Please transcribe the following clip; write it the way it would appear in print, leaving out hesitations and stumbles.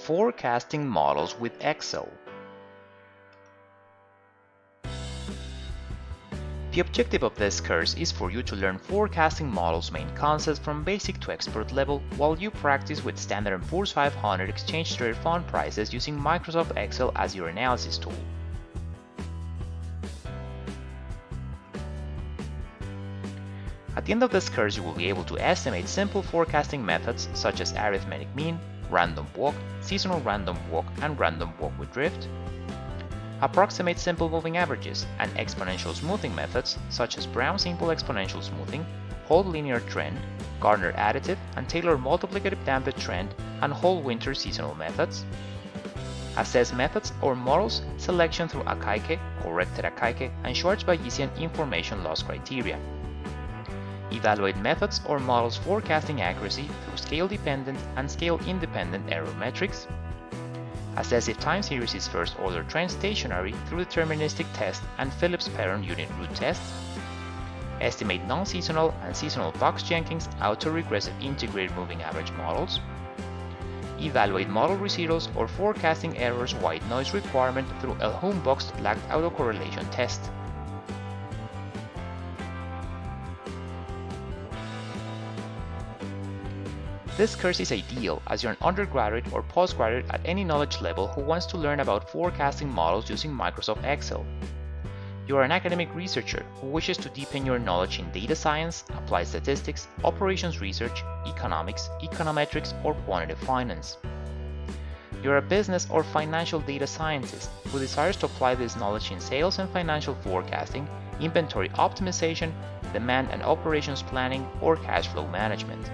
Forecasting models with Excel. The objective of this course is for you to learn forecasting models' main concepts from basic to expert level while you practice with Standard & Poor's 500 exchange traded fund prices using Microsoft Excel as your analysis tool. At the end of this course, you will be able to estimate simple forecasting methods such as arithmetic mean, random walk, seasonal random walk, and random walk with drift, approximate simple moving averages and exponential smoothing methods such as Brown simple exponential smoothing, whole linear trend, Gardner additive and Taylor multiplicative damped trend, and whole winter seasonal methods, assess methods or models selection through Akaike, corrected Akaike, and Schwarz-Bayesian information loss criteria. Evaluate methods or models forecasting accuracy through scale-dependent and scale-independent error metrics. Assess if time series is first-order trend stationary through deterministic test and Phillips-Perron unit root test. Estimate non-seasonal and seasonal Fox-Jenkins autoregressive integrated moving average models. Evaluate model residuals or forecasting errors white noise requirement through Elhum-Box lagged autocorrelation test. This course is ideal as you're an undergraduate or postgraduate at any knowledge level who wants to learn about forecasting models using Microsoft Excel. You are an academic researcher who wishes to deepen your knowledge in data science, applied statistics, operations research, economics, econometrics, or quantitative finance. You're a business or financial data scientist who desires to apply this knowledge in sales and financial forecasting, inventory optimization, demand and operations planning, or cash flow management.